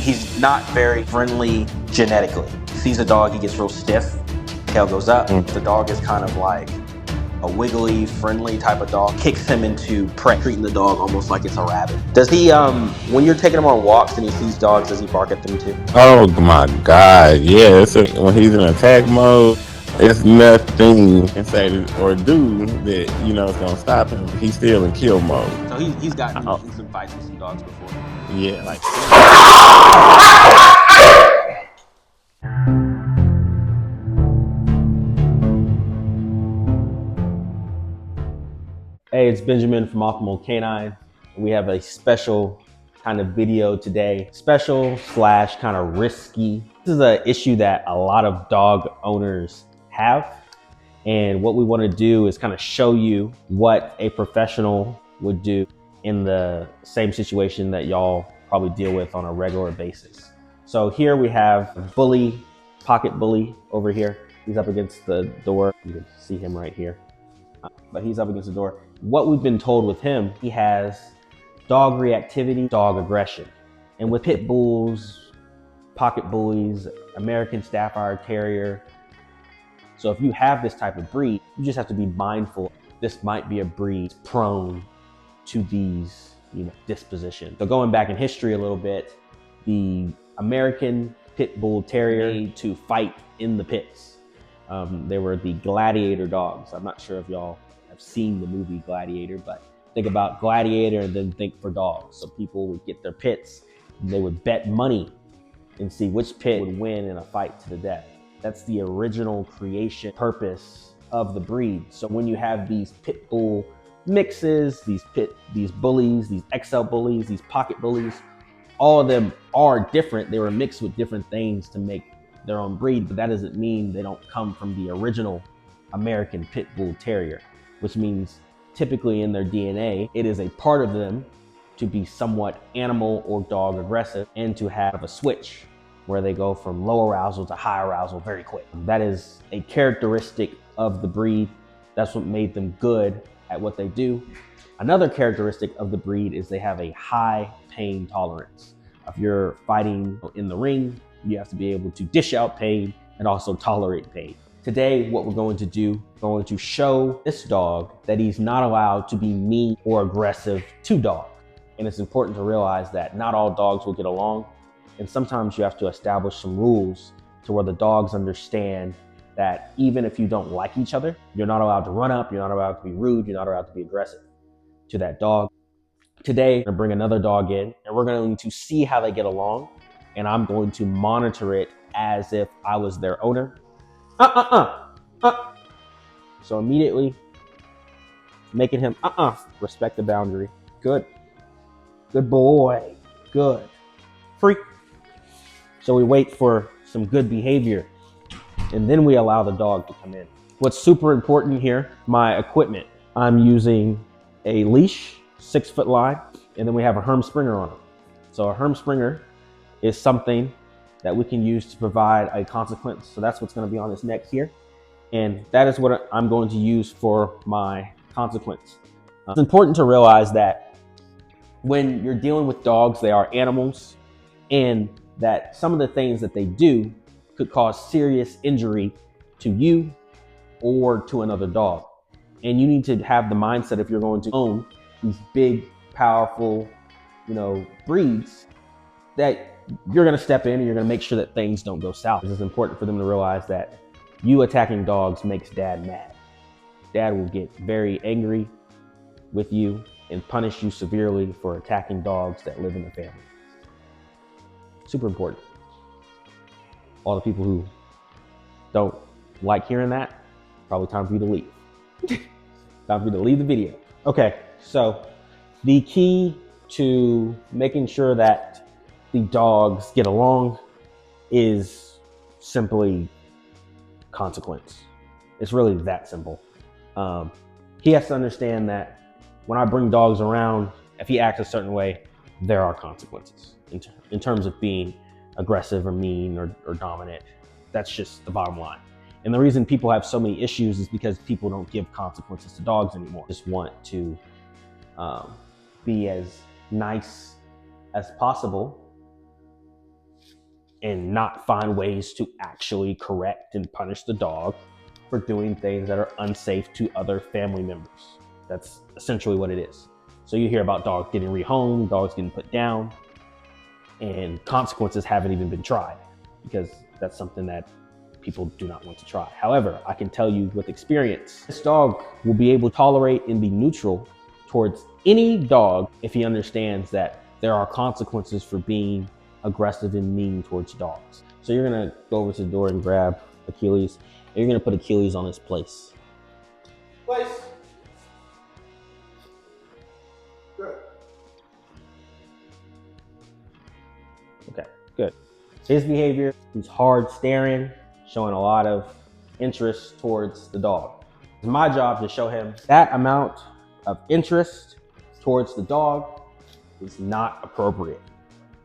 He's not very friendly genetically. He sees a dog, he gets real stiff, tail goes up. The dog is kind of like a wiggly, friendly type of dog. Kicks him into prey, treating the dog almost like it's a rabbit. Does he, when you're taking him on walks and he sees dogs, does he bark at them too? Oh my God, yeah. When he's in attack mode, it's nothing you can say or do that, you know, is gonna stop him. He's still in kill mode. So he's gotten in some fights with some dogs before. Yeah, like. Hey, it's Benjamin from Optimal Canine. We have a special kind of video today. Special / kind of risky. This is an issue that a lot of dog owners have. And what we want to do is kind of show you what a professional would do in the same situation that y'all probably deal with on a regular basis. So here we have Bully, Pocket Bully over here. He's up against the door. You can see him right here. But he's up against the door. What we've been told with him, he has dog reactivity, dog aggression. And with pit bulls, pocket bullies, American Staffordshire Terrier. So if you have this type of breed, you just have to be mindful. This might be a breed prone to these, dispositions. So going back in history a little bit, the American Pit Bull Terrier made to fight in the pits. They were the gladiator dogs. I'm not sure if y'all have seen the movie Gladiator, but think about Gladiator and then think for dogs. So people would get their pits, and they would bet money and see which pit would win in a fight to the death. That's the original creation purpose of the breed. So when you have these pit bull mixes, these bullies, these XL bullies, these pocket bullies, all of them are different. They were mixed with different things to make their own breed, but that doesn't mean they don't come from the original American Pit Bull Terrier, which means typically in their DNA, it is a part of them to be somewhat animal or dog aggressive and to have a switch where they go from low arousal to high arousal very quick. That is a characteristic of the breed. That's what made them good at what they do. Another characteristic of the breed is they have a high pain tolerance. If you're fighting in the ring, you have to be able to dish out pain and also tolerate pain. Today, what we're going to do, we're going to show this dog that he's not allowed to be mean or aggressive to dogs. And it's important to realize that not all dogs will get along. And sometimes you have to establish some rules to where the dogs understand that even if you don't like each other, you're not allowed to run up, you're not allowed to be rude, you're not allowed to be aggressive to that dog. Today, I'm gonna bring another dog in and we're going to see how they get along. And I'm going to monitor it as if I was their owner. So immediately making him respect the boundary. Good boy, good. Freak. So we wait for some good behavior and then we allow the dog to come in. What's super important here, my equipment. I'm using a leash, 6-foot line, and then we have a Herm Springer on it. So a Herm Springer is something that we can use to provide a consequence. So that's what's going to be on his neck here. And that is what I'm going to use for my consequence. It's important to realize that when you're dealing with dogs, they are animals, and that some of the things that they do could cause serious injury to you or to another dog. And you need to have the mindset, if you're going to own these big, powerful, breeds, that you're going to step in and you're going to make sure that things don't go south. It's important for them to realize that you attacking dogs makes dad mad. Dad will get very angry with you and punish you severely for attacking dogs that live in the family. Super important. All the people who don't like hearing that, probably time for you to leave. Time for you to leave the video. Okay, so the key to making sure that the dogs get along is simply consequence. It's really that simple. He has to understand that when I bring dogs around, if he acts a certain way, there are consequences in terms of being aggressive or mean or dominant. That's just the bottom line. And the reason people have so many issues is because people don't give consequences to dogs anymore. Just want to be as nice as possible and not find ways to actually correct and punish the dog for doing things that are unsafe to other family members. That's essentially what it is. So you hear about dogs getting rehomed, dogs getting put down, and consequences haven't even been tried because that's something that people do not want to try. However, I can tell you with experience, this dog will be able to tolerate and be neutral towards any dog if he understands that there are consequences for being aggressive and mean towards dogs. So you're gonna go over to the door and grab Achilles, and you're gonna put Achilles on his place. Place. Good. Okay, good. His behavior, he's hard staring, showing a lot of interest towards the dog. It's my job to show him that amount of interest towards the dog is not appropriate.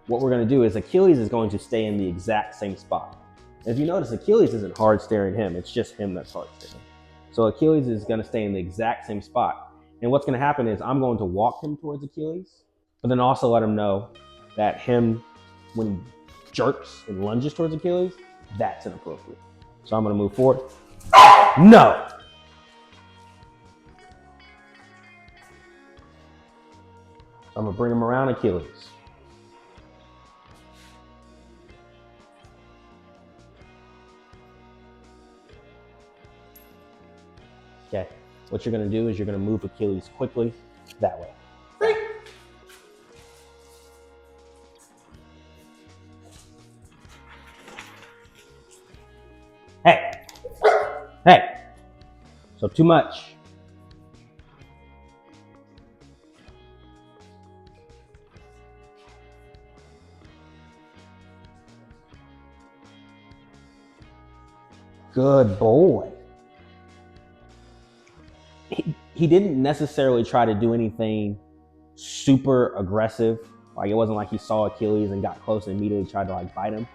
What we're gonna do is Achilles is going to stay in the exact same spot. If you notice, Achilles isn't hard staring him, it's just him that's hard staring. So Achilles is gonna stay in the exact same spot. And what's gonna happen is I'm going to walk him towards Achilles, but then also let him know that him, when he jerks and lunges towards Achilles, that's inappropriate. So I'm gonna move forward. No! So I'm gonna bring him around Achilles. Okay, what you're gonna do is you're gonna move Achilles quickly that way. Hey, hey, so too much. Good boy. He didn't necessarily try to do anything super aggressive. Like it wasn't like he saw Achilles and got close and immediately tried to like bite him.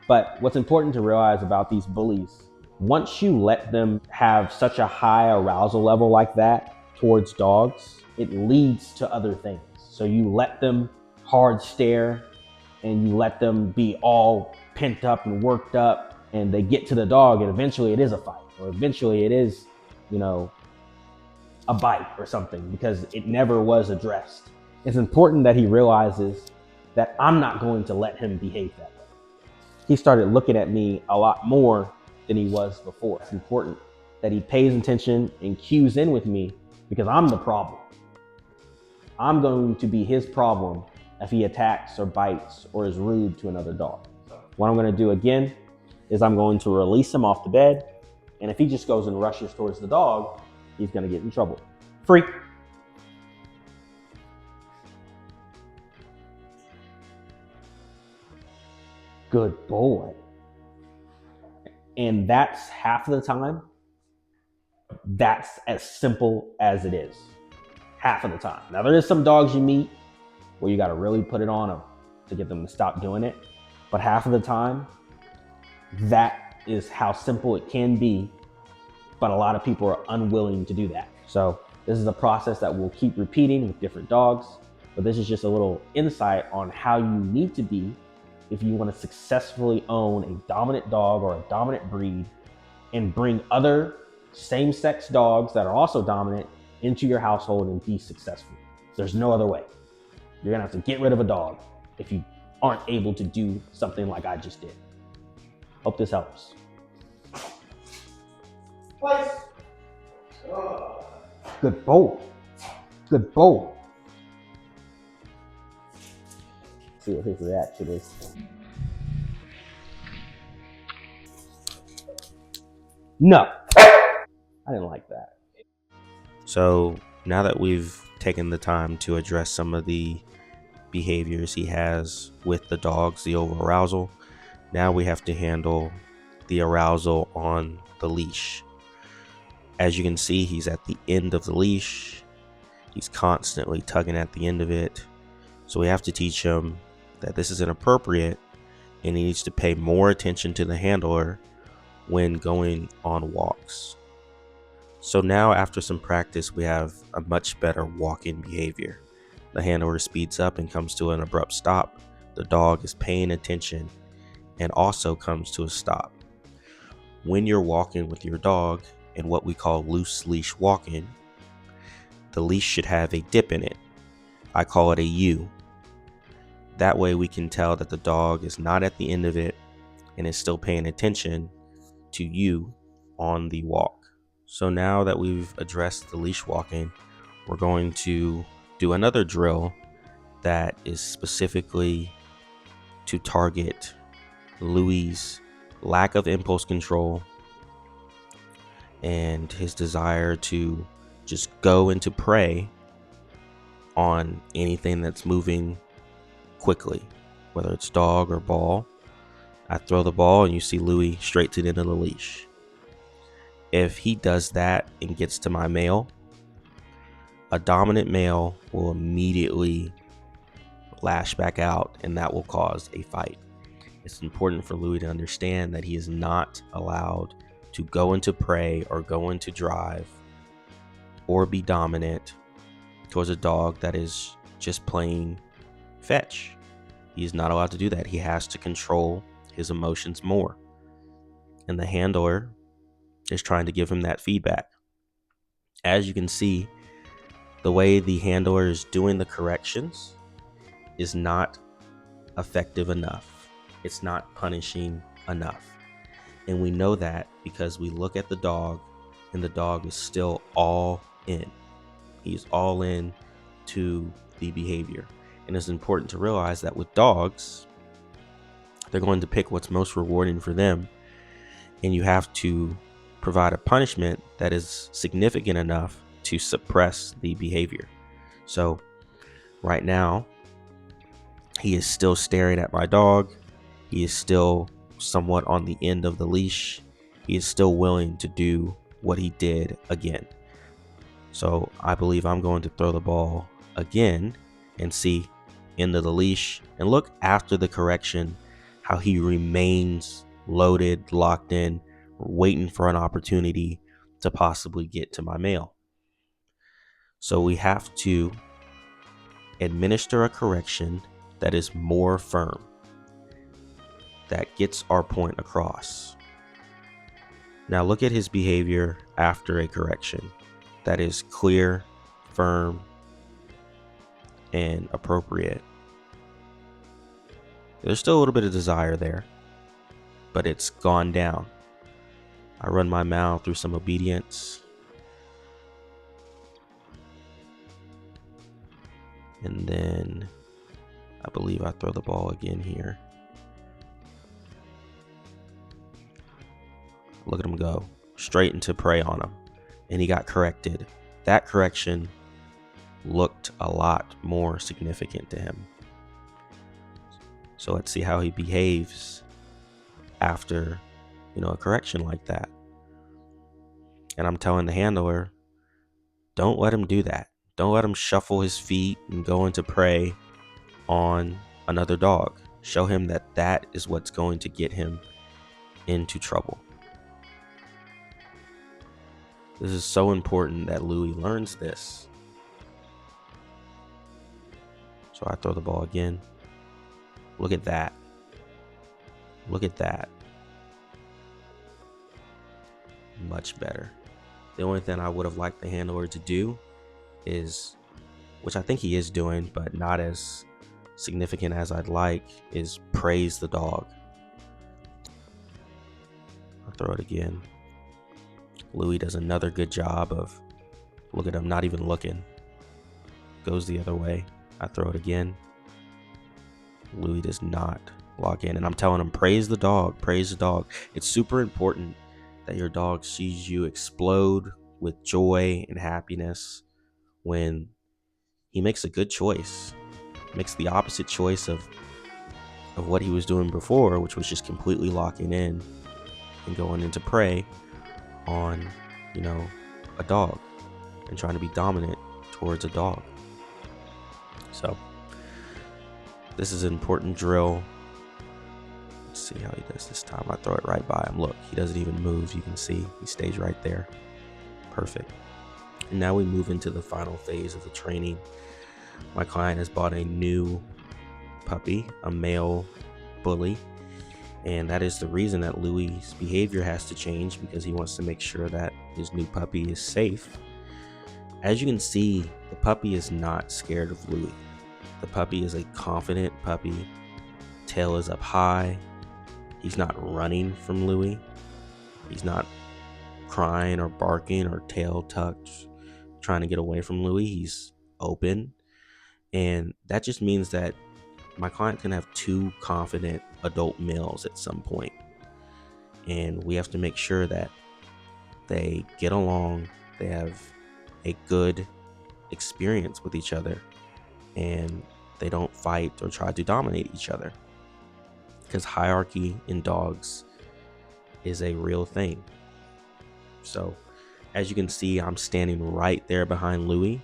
But what's important to realize about these bullies, once you let them have such a high arousal level like that towards dogs, it leads to other things. So you let them hard stare and you let them be all pent up and worked up, and they get to the dog and eventually it is a fight, or eventually it is, you know, a bite or something, because it never was addressed. It's important that he realizes that I'm not going to let him behave that way. He started looking at me a lot more than he was before. It's important that he pays attention and cues in with me because I'm the problem. I'm going to be his problem if he attacks or bites or is rude to another dog. What I'm going to do again is I'm going to release him off the bed, and if he just goes and rushes towards the dog, he's gonna get in trouble. Free. Good boy. And that's half of the time. That's as simple as it is. Half of the time. Now there is some dogs you meet where you gotta really put it on them to get them to stop doing it. But half of the time, that is how simple it can be. But a lot of people are unwilling to do that. So this is a process that we'll keep repeating with different dogs, but this is just a little insight on how you need to be if you want to successfully own a dominant dog or a dominant breed and bring other same-sex dogs that are also dominant into your household and be successful. There's no other way. You're gonna have to get rid of a dog if you aren't able to do something like I just did. Hope this helps. Place. Good boy. Good boy. See what his reaction is. No. I didn't like that. So now that we've taken the time to address some of the behaviors he has with the dogs, the over arousal, now we have to handle the arousal on the leash. As you can see, he's at the end of the leash. He's constantly tugging at the end of it. So we have to teach him that this is inappropriate and he needs to pay more attention to the handler when going on walks. So now after some practice, we have a much better walking behavior. The handler speeds up and comes to an abrupt stop. The dog is paying attention and also comes to a stop. When you're walking with your dog in what we call loose leash walking, the leash should have a dip in it. I call it a U. That way we can tell that the dog is not at the end of it and is still paying attention to you on the walk. So now that we've addressed the leash walking, we're going to do another drill that is specifically to target Louis' lack of impulse control and his desire to just go into prey on anything that's moving quickly, whether it's dog or ball. I throw the ball and you see Louis straight to the end of the leash. If he does that and gets to my male, a dominant male will immediately lash back out, and that will cause a fight. It's important for Louis to understand that he is not allowed to go into prey or go into drive or be dominant towards a dog that is just playing fetch. He is not allowed to do that. He has to control his emotions more. And the handler is trying to give him that feedback. As you can see, the way the handler is doing the corrections is not effective enough. It's not punishing enough. And we know that because we look at the dog and the dog is still all in. He's all in to the behavior. And it's important to realize that with dogs, they're going to pick what's most rewarding for them. And you have to provide a punishment that is significant enough to suppress the behavior. So right now, he is still staring at my dog. He is still somewhat on the end of the leash. He is still willing to do what he did again. So I believe I'm going to throw the ball again and see end of the leash and look after the correction how he remains loaded, locked in, waiting for an opportunity to possibly get to my male. So we have to administer a correction that is more firm, that gets our point across. Now look at his behavior after a correction that is clear, firm, and appropriate. There's still a little bit of desire there, but it's gone down. I run my mouth through some obedience. And then I believe I throw the ball again here. Look at him go straight into prey on him. And he got corrected. That correction looked a lot more significant to him. So let's see how he behaves after, a correction like that. And I'm telling the handler, don't let him do that. Don't let him shuffle his feet and go into prey on another dog. Show him that that is what's going to get him into trouble. This is so important that Louis learns this. So I throw the ball again. Look at that. Look at that. Much better. The only thing I would have liked the handler to do is, which I think he is doing, but not as significant as I'd like, is praise the dog. I'll throw it again. Louis does another good job of, look at him, not even looking. Goes the other way. I throw it again. Louis does not lock in. And I'm telling him, praise the dog, praise the dog. It's super important that your dog sees you explode with joy and happiness when he makes a good choice. Makes the opposite choice of what he was doing before, which was just completely locking in and going into prey on, a dog and trying to be dominant towards a dog. So this is an important drill. Let's see how he does this time. I throw it right by him. Look, he doesn't even move. You can see he stays right there. Perfect. And now we move into the final phase of the training. My client has bought a new puppy, a male bully, And that is the reason that Louis's behavior has to change, because he wants to make sure that his new puppy is safe. As you can see, the puppy is not scared of Louis. The puppy is a confident puppy. Tail is up high. He's not running from Louis. He's not crying or barking or tail tucked, trying to get away from Louis. He's open. And that just means that my client can have 2 confident adult males at some point. And we have to make sure that they get along, they have a good experience with each other, and they don't fight or try to dominate each other. Because hierarchy in dogs is a real thing. So, as you can see, I'm standing right there behind Louis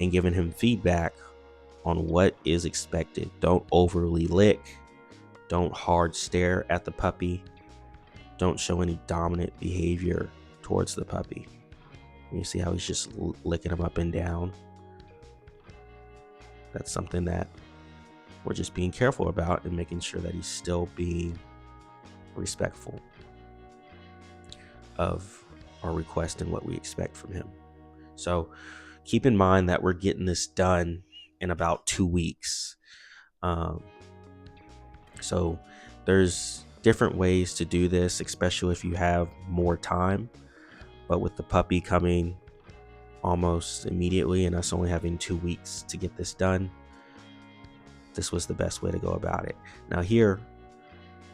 and giving him feedback on what is expected. Don't overly lick. Don't hard stare at the puppy. Don't show any dominant behavior towards the puppy. You see how he's just licking him up and down? That's something that we're just being careful about and making sure that he's still being respectful of our request and what we expect from him. So keep in mind that we're getting this done in about 2 weeks. So there's different ways to do this, especially if you have more time. But with the puppy coming almost immediately and us only having 2 weeks to get this done, this was the best way to go about it. Now here,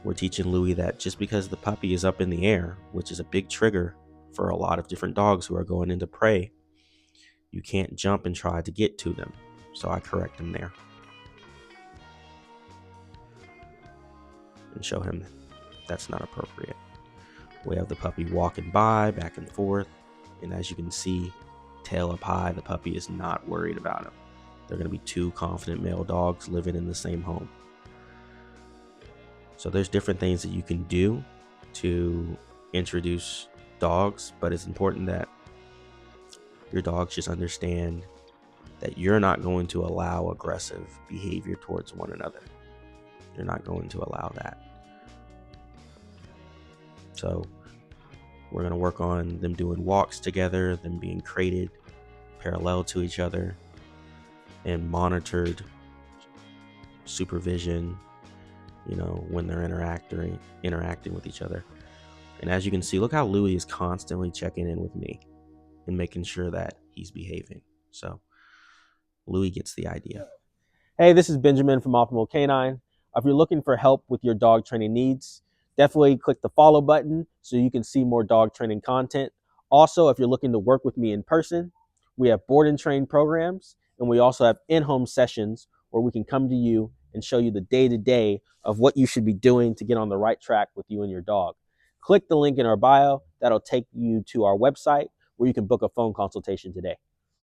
we're teaching Louis that just because the puppy is up in the air, which is a big trigger for a lot of different dogs who are going into prey, you can't jump and try to get to them. So I correct him there and show him that's not appropriate. We have the puppy walking by, back and forth, and as you can see, tail up high, the puppy is not worried about him. They're going to be 2 confident male dogs living in the same home. So there's different things that you can do to introduce dogs, but it's important that your dogs just understand that you're not going to allow aggressive behavior towards one another. You're not going to allow that. So we're going to work on them doing walks together, them being crated parallel to each other, and monitored supervision, when they're interacting with each other. And as you can see, look how Louis is constantly checking in with me and making sure that he's behaving. So Louis gets the idea. Hey, this is Benjamin from Optimal Canine. If you're looking for help with your dog training needs, definitely click the follow button so you can see more dog training content. Also, if you're looking to work with me in person, we have board and train programs, and we also have in-home sessions where we can come to you and show you the day-to-day of what you should be doing to get on the right track with you and your dog. Click the link in our bio. That'll take you to our website where you can book a phone consultation today.